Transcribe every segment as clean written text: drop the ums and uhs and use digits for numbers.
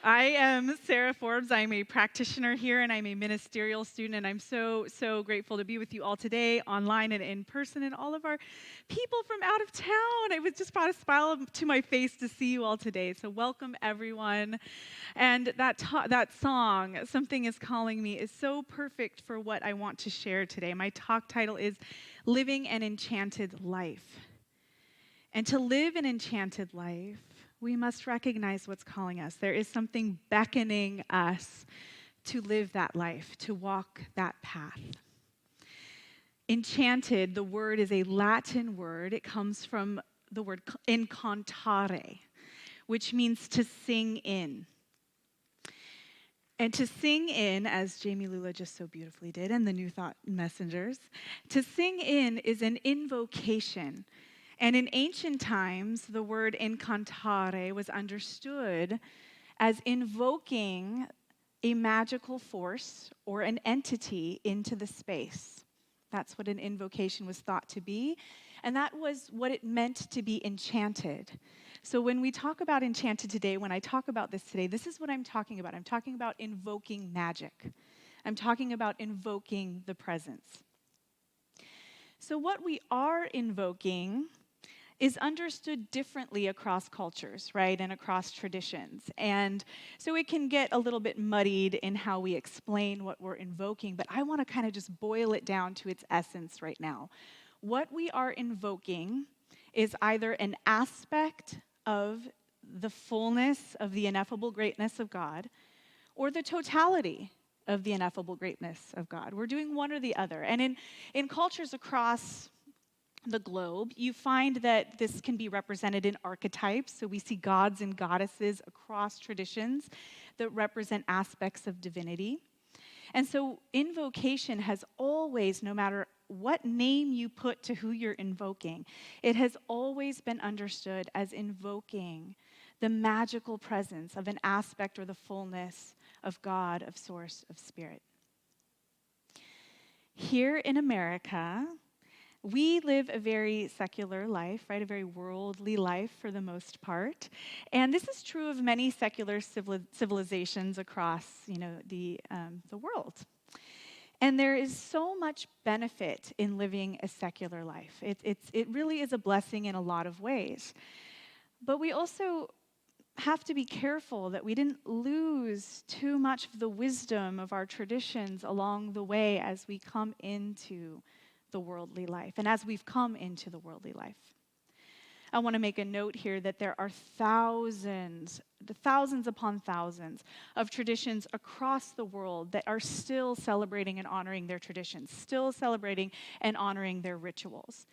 I am Sarah Forbes. I'm a practitioner here and I'm a ministerial student, and I'm so grateful to be with you all today, online and in person, and all of our people from out of town. It was just brought a smile to my face to see you all today. So welcome everyone. And that song, Something is Calling Me, is so perfect for what I want to share today. My talk title is Living an Enchanted Life. And to live an enchanted life, we must recognize what's calling us. There is something beckoning us to live that life, to walk that path. Enchanted, the word is a Latin word. It comes from the word incantare, which means to sing in. And to sing in, as Jamie Lula just so beautifully did, and the New Thought Messengers, to sing in is an invocation. And in ancient times, the word incantare was understood as invoking a magical force or an entity into the space. That's what an invocation was thought to be, and that was what it meant to be enchanted. So when we talk about enchanted today, when I talk about this today, this is what I'm talking about. I'm talking about invoking magic. I'm talking about invoking the presence. So what we are invoking is understood differently across cultures, right, and across traditions. And so it can get a little bit muddied in how we explain what we're invoking, but I want to kind of just boil it down to its essence right now. What we are invoking is either an aspect of the fullness of the ineffable greatness of God or the totality of the ineffable greatness of God. We're doing one or the other. And in cultures across the globe, you find that this can be represented in archetypes. So we see gods and goddesses across traditions that represent aspects of divinity. And so invocation has always, no matter what name you put to who you're invoking, it has always been understood as invoking the magical presence of an aspect or the fullness of God, of source, of spirit. Here in America, we live a very secular life, right? A very worldly life for the most part. And this is true of many secular civilizations across, the world. And there is so much benefit in living a secular life. It really is a blessing in a lot of ways. But we also have to be careful that we didn't lose too much of the wisdom of our traditions along the way as we come into the worldly life, and as we've come into the worldly life. I want to make a note here that there are thousands upon thousands of traditions across the world that are still celebrating and honoring their traditions, still celebrating and honoring their rituals.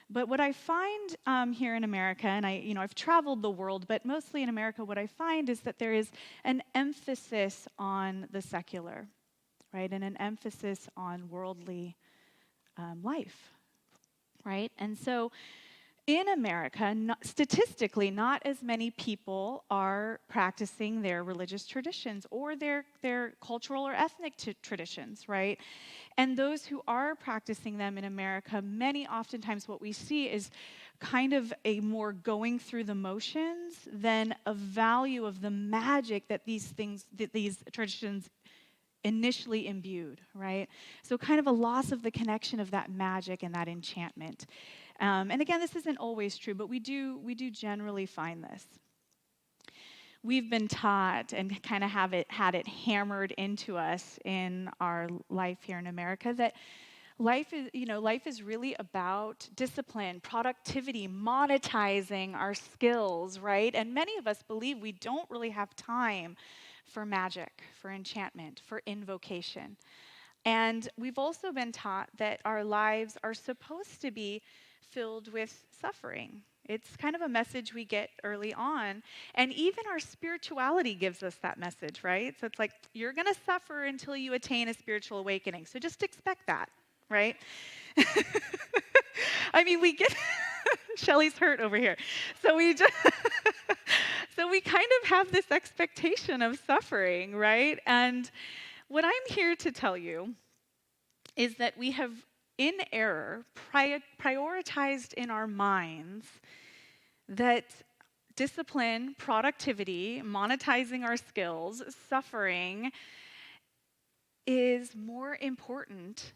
But what I find here in America, and I've traveled the world, but mostly in America, what I find is that there is an emphasis on the secular, right, and an emphasis on worldly life, right? And so in America, statistically, not as many people are practicing their religious traditions or their cultural or ethnic traditions, right? And those who are practicing them in America, oftentimes what we see is kind of a more going through the motions than a value of the magic that these traditions initially imbued, right? So kind of a loss of the connection of that magic and that enchantment. And again, this isn't always true, but we do generally find this. We've been taught and kind of had it hammered into us in our life here in America that life is really about discipline, productivity, monetizing our skills, right? And many of us believe we don't really have time for magic, for enchantment, for invocation. And we've also been taught that our lives are supposed to be filled with suffering. It's kind of a message we get early on. And even our spirituality gives us that message, right? So it's like, you're going to suffer until you attain a spiritual awakening. So just expect that, right? I mean, we get, Shelly's hurt over here. So we kind of have this expectation of suffering, right? And what I'm here to tell you is that we have, in error, prioritized in our minds that discipline, productivity, monetizing our skills, suffering is more important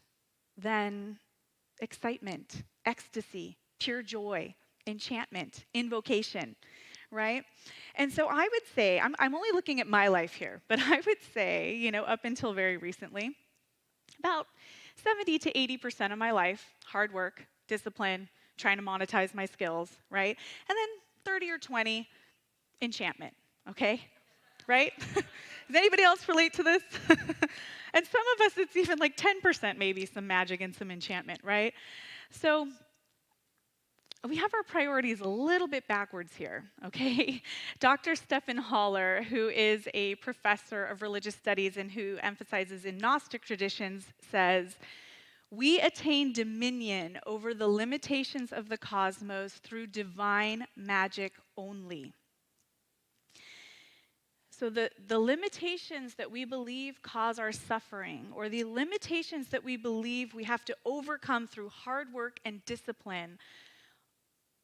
than excitement, ecstasy, pure joy, enchantment, invocation, right? And so I would say, I'm only looking at my life here, but I would say, up until very recently, about 70 to 80% of my life, hard work, discipline, trying to monetize my skills, right? And then 30 or 20, enchantment, okay? Right? Does anybody else relate to this? And some of us, it's even like 10% maybe some magic and some enchantment, right? So we have our priorities a little bit backwards here, okay? Dr. Stephen Haller, who is a professor of religious studies and who emphasizes in Gnostic traditions, says, "We attain dominion over the limitations of the cosmos through divine magic only." So the limitations that we believe cause our suffering, or the limitations that we believe we have to overcome through hard work and discipline,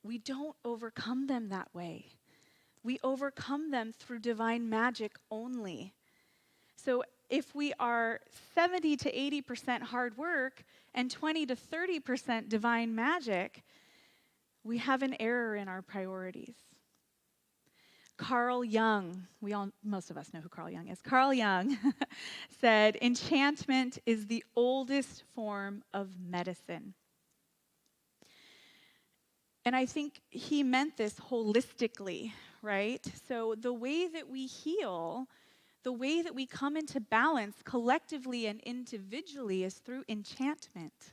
we don't overcome them that way. We overcome them through divine magic only. So if we are 70 to 80% hard work and 20 to 30% divine magic, we have an error in our priorities. Carl Jung, most of us know who Carl Jung is. Carl Jung said, "Enchantment is the oldest form of medicine." And I think he meant this holistically, right? So the way that we heal, the way that we come into balance collectively and individually is through enchantment.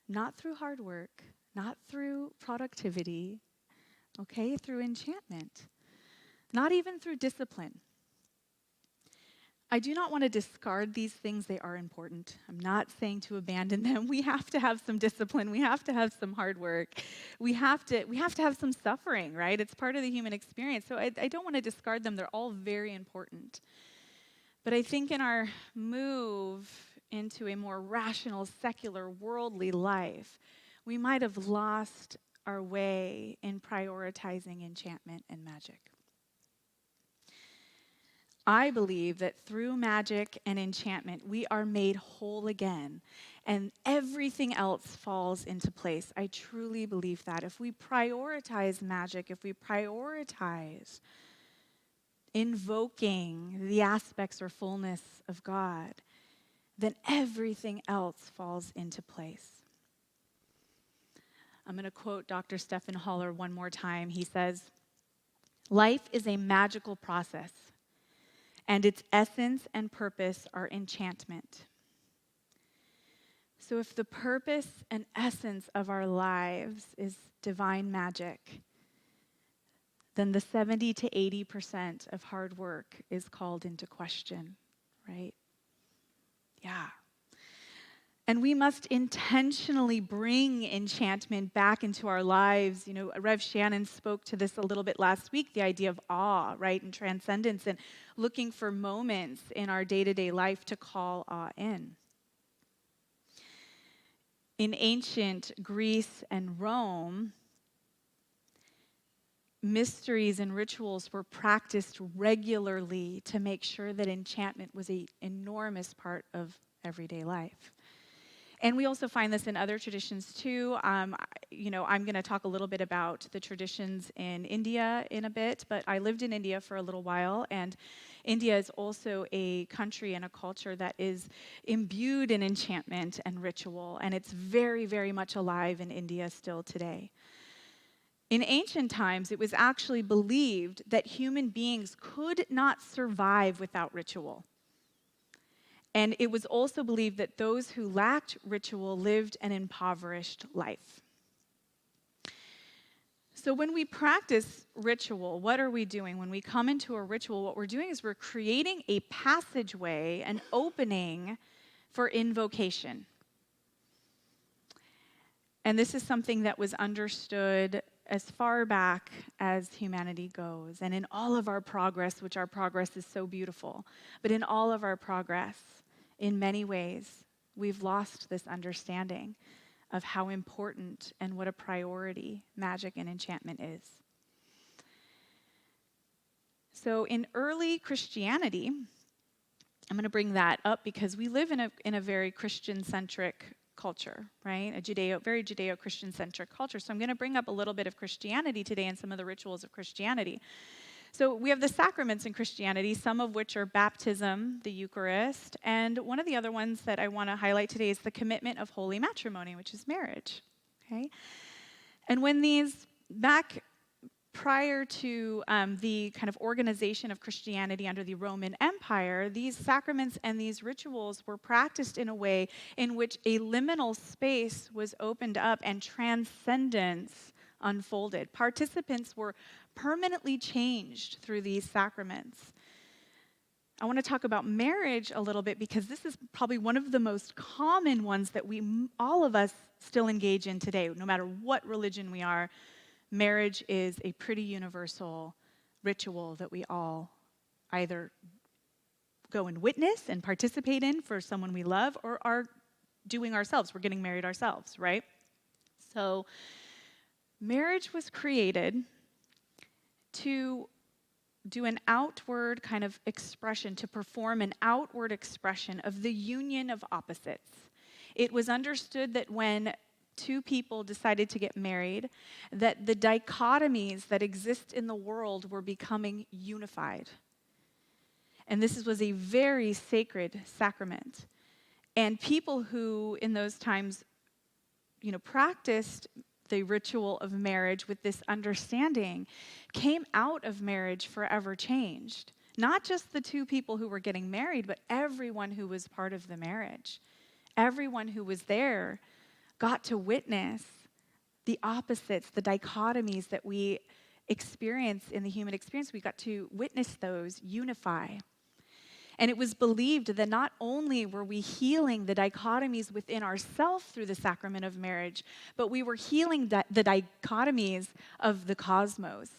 Not through hard work, not through productivity, okay? Through enchantment. Not even through discipline. I do not want to discard these things. They are important. I'm not saying to abandon them. We have to have some discipline. We have to have some hard work. We have to have some suffering, right? It's part of the human experience. So I don't want to discard them. They're all very important. But I think in our move into a more rational, secular, worldly life, we might have lost our way in prioritizing enchantment and magic. I believe that through magic and enchantment, we are made whole again, and everything else falls into place. I truly believe that. If we prioritize magic, if we prioritize invoking the aspects or fullness of God, then everything else falls into place. I'm going to quote Dr. Stephen Haller one more time. He says, "Life is a magical process, and its essence and purpose are enchantment." So if the purpose and essence of our lives is divine magic, then the 70 to 80% of hard work is called into question, right? Yeah. And we must intentionally bring enchantment back into our lives. Rev Shannon spoke to this a little bit last week, the idea of awe, right, and transcendence, and looking for moments in our day-to-day life to call awe in. In ancient Greece and Rome, mysteries and rituals were practiced regularly to make sure that enchantment was an enormous part of everyday life. And we also find this in other traditions too. I'm going to talk a little bit about the traditions in India in a bit, but I lived in India for a little while, and India is also a country and a culture that is imbued in enchantment and ritual, and it's very, very much alive in India still today. In ancient times, it was actually believed that human beings could not survive without ritual. And it was also believed that those who lacked ritual lived an impoverished life. So when we practice ritual, what are we doing? When we come into a ritual, what we're doing is we're creating a passageway, an opening for invocation. And this is something that was understood as far back as humanity goes. And in all of our progress, which our progress is so beautiful, but in all of our progress, in many ways, we've lost this understanding of how important and what a priority magic and enchantment is. So in early Christianity, I'm going to bring that up because we live in a very Christian-centric culture, right? Very Judeo-Christian-centric culture. So I'm going to bring up a little bit of Christianity today and some of the rituals of Christianity. So we have the sacraments in Christianity, some of which are baptism, the Eucharist, and one of the other ones that I want to highlight today is the commitment of holy matrimony, which is marriage, okay? And when back prior to the kind of organization of Christianity under the Roman Empire, these sacraments and these rituals were practiced in a way in which a liminal space was opened up and transcendence unfolded. Participants were permanently changed through these sacraments. I want to talk about marriage a little bit because this is probably one of the most common ones that all of us still engage in today, no matter what religion we are. Marriage is a pretty universal ritual that we all either go and witness and participate in for someone we love or are doing ourselves. We're getting married ourselves, right? So marriage was created to do an outward kind of expression, to perform an outward expression of the union of opposites. It was understood that when two people decided to get married, that the dichotomies that exist in the world were becoming unified. And this was a very sacred sacrament. And people who in those times, practiced the ritual of marriage with this understanding came out of marriage forever changed. Not just the two people who were getting married, but everyone who was part of the marriage. Everyone who was there got to witness the opposites, the dichotomies that we experience in the human experience. We got to witness those unify. And it was believed that not only were we healing the dichotomies within ourselves through the sacrament of marriage, but we were healing the dichotomies of the cosmos,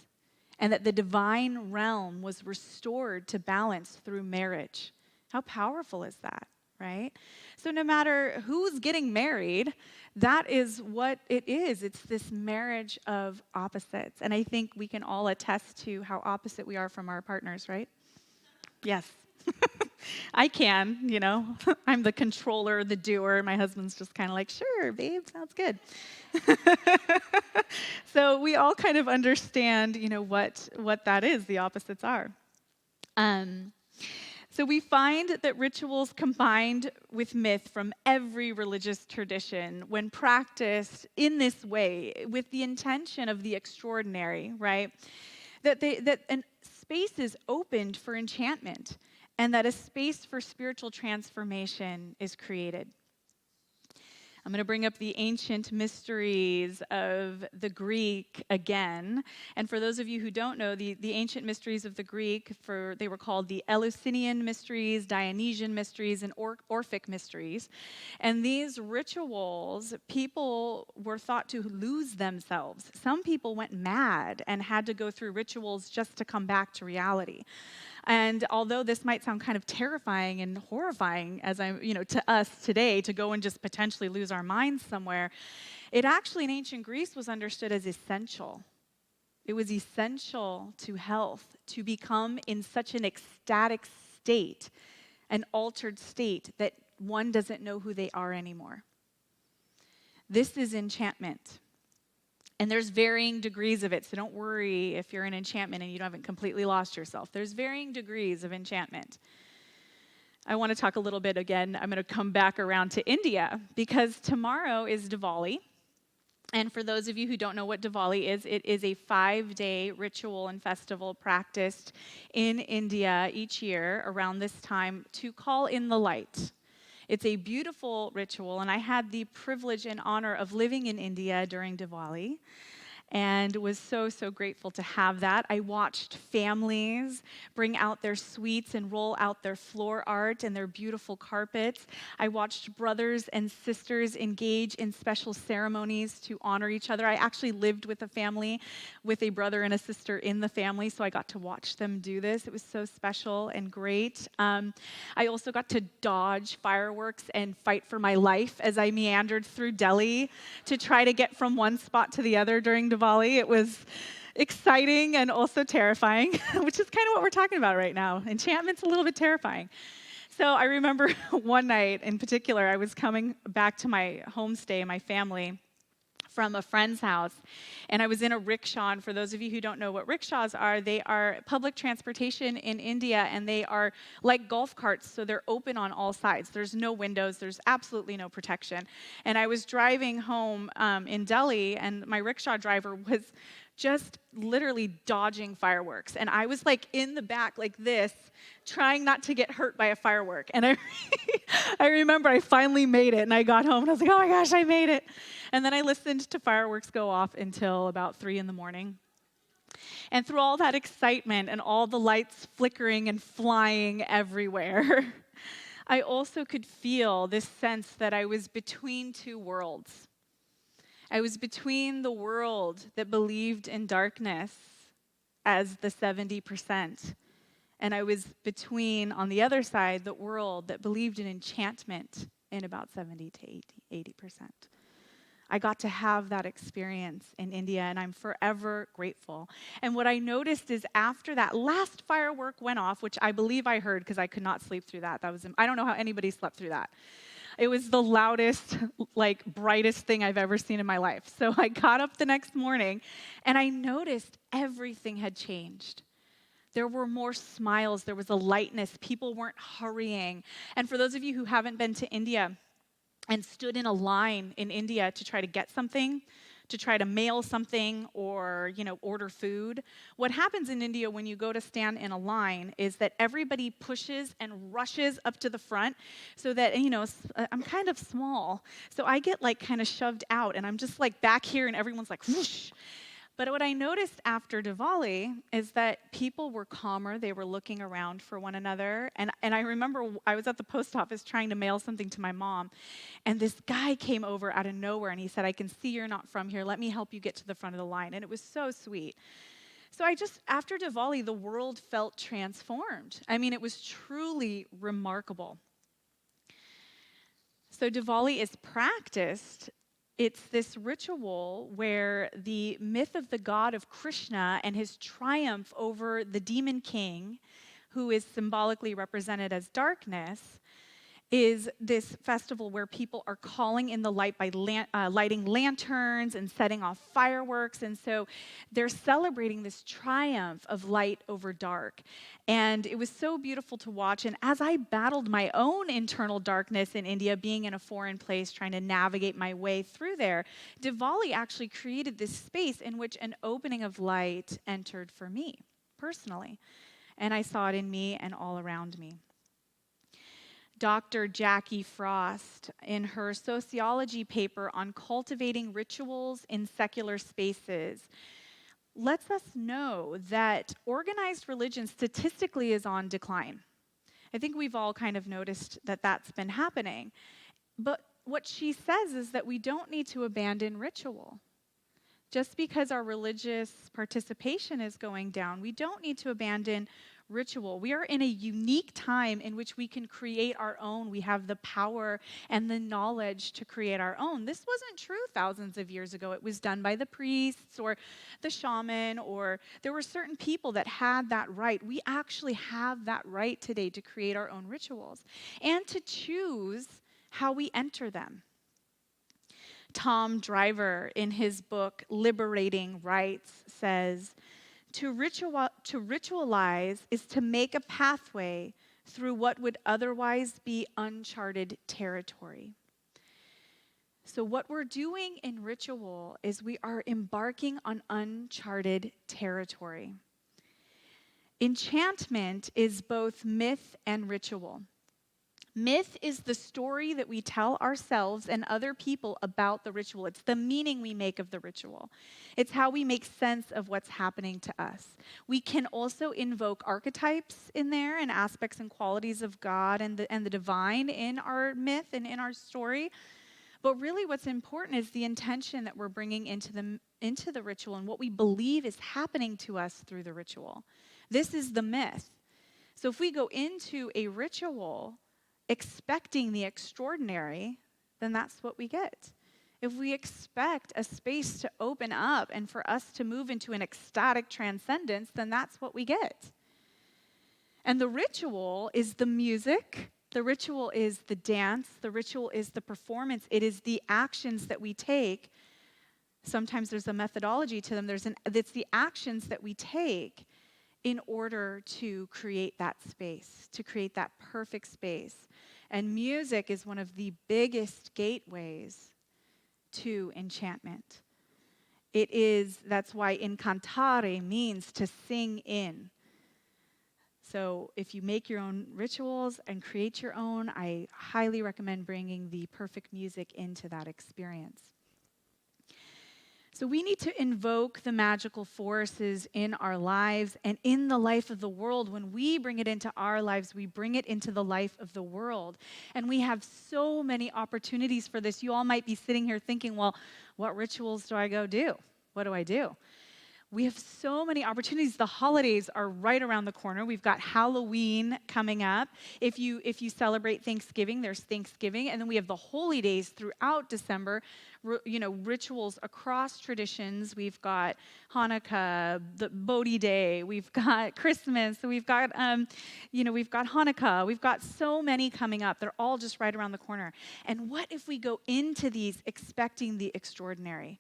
and that the divine realm was restored to balance through marriage. How powerful is that, right? So no matter who's getting married, that is what it is. It's this marriage of opposites. And I think we can all attest to how opposite we are from our partners, right? Yes. I can, I'm the controller, the doer. My husband's just kind of like, sure, babe, sounds good. So we all kind of understand, what that is, the opposites are. So we find that rituals combined with myth from every religious tradition, when practiced in this way, with the intention of the extraordinary, right? That a space is opened for enchantment, and that a space for spiritual transformation is created. I'm going to bring up the ancient mysteries of the Greek again. And for those of you who don't know, the ancient mysteries of the Greek, they were called the Eleusinian mysteries, Dionysian mysteries, and Orphic mysteries. And these rituals, people were thought to lose themselves. Some people went mad and had to go through rituals just to come back to reality. And although this might sound kind of terrifying and horrifying to us today, to go and just potentially lose our minds somewhere, it actually in ancient Greece was understood as essential. It was essential to health to become in such an ecstatic state, an altered state that one doesn't know who they are anymore. This is enchantment. And there's varying degrees of it, so don't worry if you're in enchantment and you haven't completely lost yourself. There's varying degrees of enchantment. I want to talk a little bit again. I'm going to come back around to India because tomorrow is Diwali. And for those of you who don't know what Diwali is, it is a 5-day ritual and festival practiced in India each year around this time to call in the light. It's a beautiful ritual, and I had the privilege and honor of living in India during Diwali and was so, so grateful to have that. I watched families bring out their sweets and roll out their floor art and their beautiful carpets. I watched brothers and sisters engage in special ceremonies to honor each other. I actually lived with a family with a brother and a sister in the family, so I got to watch them do this. It was so special and great. I also got to dodge fireworks and fight for my life as I meandered through Delhi to try to get from one spot to the other during Diwali. exciting and also terrifying, which is kind of what we're talking about right now. Enchantment's a little bit terrifying. So I remember one night in particular, I was coming back to my homestay, my family, from a friend's house, and I was in a rickshaw. And for those of you who don't know what rickshaws are, they are public transportation in India, and they are like golf carts, so they're open on all sides. There's no windows, there's absolutely no protection. And I was driving home in Delhi, and my rickshaw driver was just literally dodging fireworks. And I was like in the back like this, trying not to get hurt by a firework. And I remember I finally made it, and I got home and I was like, oh my gosh, I made it. And then I listened to fireworks go off until about 3 in the morning. And through all that excitement and all the lights flickering and flying everywhere, I also could feel this sense that I was between two worlds. I was between the world that believed in darkness as the 70%, and I was between, on the other side, the world that believed in enchantment in about 70 to 80%. I got to have that experience in India, and I'm forever grateful. And what I noticed is after that last firework went off, which I believe I heard because I could not sleep through that. I don't know how anybody slept through that. It was the loudest, like, brightest thing I've ever seen in my life. So I got up the next morning, and I noticed everything had changed. There were more smiles. There was a lightness. People weren't hurrying. And for those of you who haven't been to India and stood in a line in India to try to get something, to try to mail something or, order food, what happens in India when you go to stand in a line is that everybody pushes and rushes up to the front so that, I'm kind of small. So I get like kind of shoved out, and I'm just like back here, and everyone's like whoosh. But what I noticed after Diwali is that people were calmer. They were looking around for one another. And I remember I was at the post office trying to mail something to my mom. And this guy came over out of nowhere, and he said, I can see you're not from here. Let me help you get to the front of the line. And it was so sweet. So after Diwali, the world felt transformed. I mean, it was truly remarkable. So Diwali is practiced. It's this ritual where the myth of the god of Krishna and his triumph over the demon king, who is symbolically represented as darkness, is this festival where people are calling in the light by lighting lanterns and setting off fireworks. And so they're celebrating this triumph of light over dark. And it was so beautiful to watch. And as I battled my own internal darkness in India, being in a foreign place, trying to navigate my way through there, Diwali actually created this space in which an opening of light entered for me personally. And I saw it in me and all around me. Dr. Jackie Frost, in her sociology paper on cultivating rituals in secular spaces, lets us know that organized religion statistically is on decline. I think we've all kind of noticed that that's been happening. But what she says is that we don't need to abandon ritual. Just because our religious participation is going down, we don't need to abandon ritual. We are in a unique time in which we can create our own. We have the power and the knowledge to create our own. This wasn't true thousands of years ago. It was done by the priests or the shaman, or there were certain people that had that right. We actually have that right today to create our own rituals and to choose how we enter them. Tom Driver, in his book Liberating Rites, says, to ritualize is to make a pathway through what would otherwise be uncharted territory. So what we're doing in ritual is we are embarking on uncharted territory. Enchantment is both myth and ritual. Myth is the story that we tell ourselves and other people about the ritual. It's the meaning we make of the ritual. It's how we make sense of what's happening to us. We can also invoke archetypes in there and aspects and qualities of God and the divine in our myth and in our story. But really what's important is the intention that we're bringing into the ritual and what we believe is happening to us through the ritual. This is the myth. So if we go into a ritual expecting the extraordinary, then that's what we get. if we expect a space to open up and for us to move into an ecstatic transcendence, then that's what we get. And the ritual is the music, the ritual is the dance, the ritual is the performance. It is the actions that we take. Sometimes there's a methodology to them. It's the actions that we take in order to create that space, to create that perfect space. And music is one of the biggest gateways to enchantment. That's why incantare means to sing in. So if you make your own rituals and create your own, I highly recommend bringing the perfect music into that experience. So we need to invoke the magical forces in our lives and in the life of the world. When we bring it into our lives, we bring it into the life of the world. And we have so many opportunities for this. You all might be sitting here thinking, well, what rituals do I go do? What do I do? We have so many opportunities. The holidays are right around the corner. We've got Halloween coming up. If you celebrate Thanksgiving, there's Thanksgiving. And then we have the holy days throughout December, rituals across traditions. We've got Hanukkah, the Bodhi Day. We've got Christmas. So we've got Hanukkah. We've got so many coming up. They're all just right around the corner. And what if we go into these expecting the extraordinary?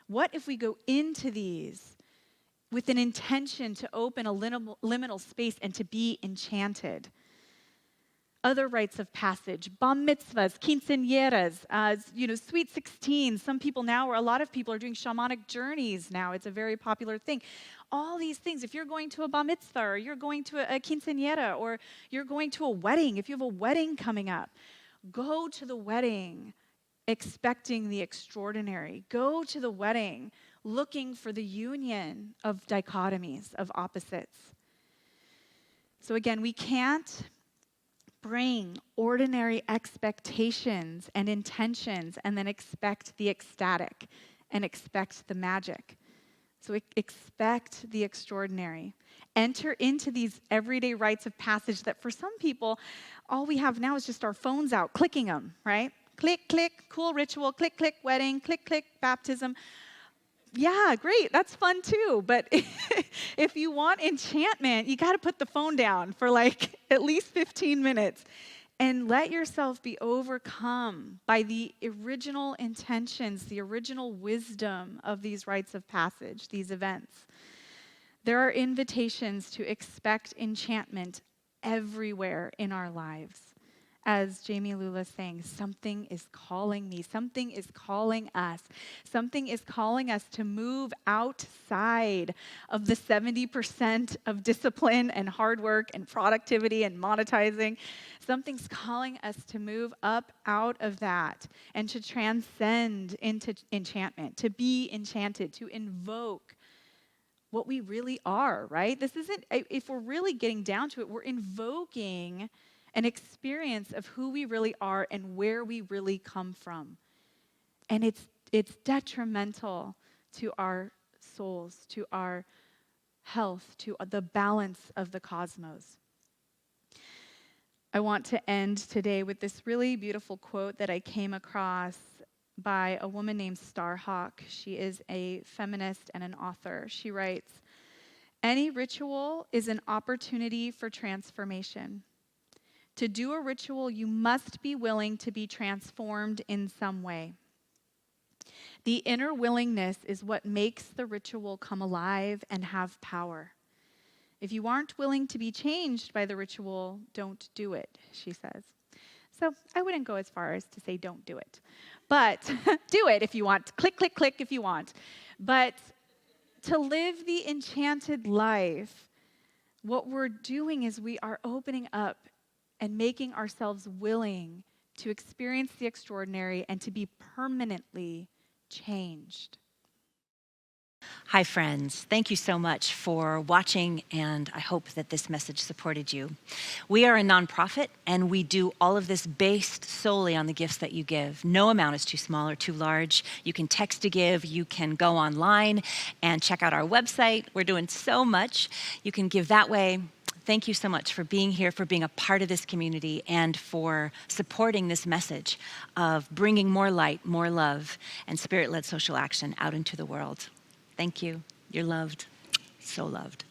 What if we go into these with an intention to open a liminal space and to be enchanted? Other rites of passage, bar mitzvahs, quinceañeras, sweet 16. A lot of people are doing shamanic journeys now. It's a very popular thing. All these things, if you're going to a bar mitzvah, or you're going to a quinceañera, or you're going to a wedding, if you have a wedding coming up, go to the wedding expecting the extraordinary. Go to the wedding looking for the union of dichotomies, of opposites. So again, we can't bring ordinary expectations and intentions and then expect the ecstatic and expect the magic. So expect the extraordinary. Enter into these everyday rites of passage that for some people, all we have now is just our phones out, clicking them, right? Click, click, cool ritual, click, click, wedding, click, click, baptism. Yeah, great, that's fun too. But if you want enchantment, you got to put the phone down for like at least 15 minutes and let yourself be overcome by the original intentions, the original wisdom of these rites of passage, these events. There are invitations to expect enchantment everywhere in our lives. As Jamie Lula sang, something is calling me. Something is calling us. Something is calling us to move outside of the 70% of discipline and hard work and productivity and monetizing. Something's calling us to move up out of that and to transcend into enchantment, to be enchanted, to invoke what we really are, right? This isn't, if we're really getting down to it, we're invoking an experience of who we really are and where we really come from. And it's detrimental to our souls, to our health, to the balance of the cosmos. I want to end today with this really beautiful quote that I came across by a woman named Starhawk. She is a feminist and an author. She writes, "Any ritual is an opportunity for transformation. To do a ritual, you must be willing to be transformed in some way. The inner willingness is what makes the ritual come alive and have power. If you aren't willing to be changed by the ritual, don't do it," she says. So I wouldn't go as far as to say don't do it, but do it if you want. Click, click, click if you want. But to live the enchanted life, what we're doing is we are opening up and making ourselves willing to experience the extraordinary and to be permanently changed. Hi, friends. Thank you so much for watching, and I hope that this message supported you. We are a nonprofit, and we do all of this based solely on the gifts that you give. No amount is too small or too large. You can text to give. You can go online and check out our website. We're doing so much. You can give that way. Thank you so much for being here, for being a part of this community, and for supporting this message of bringing more light, more love, and spirit-led social action out into the world. Thank you. You're loved. So loved.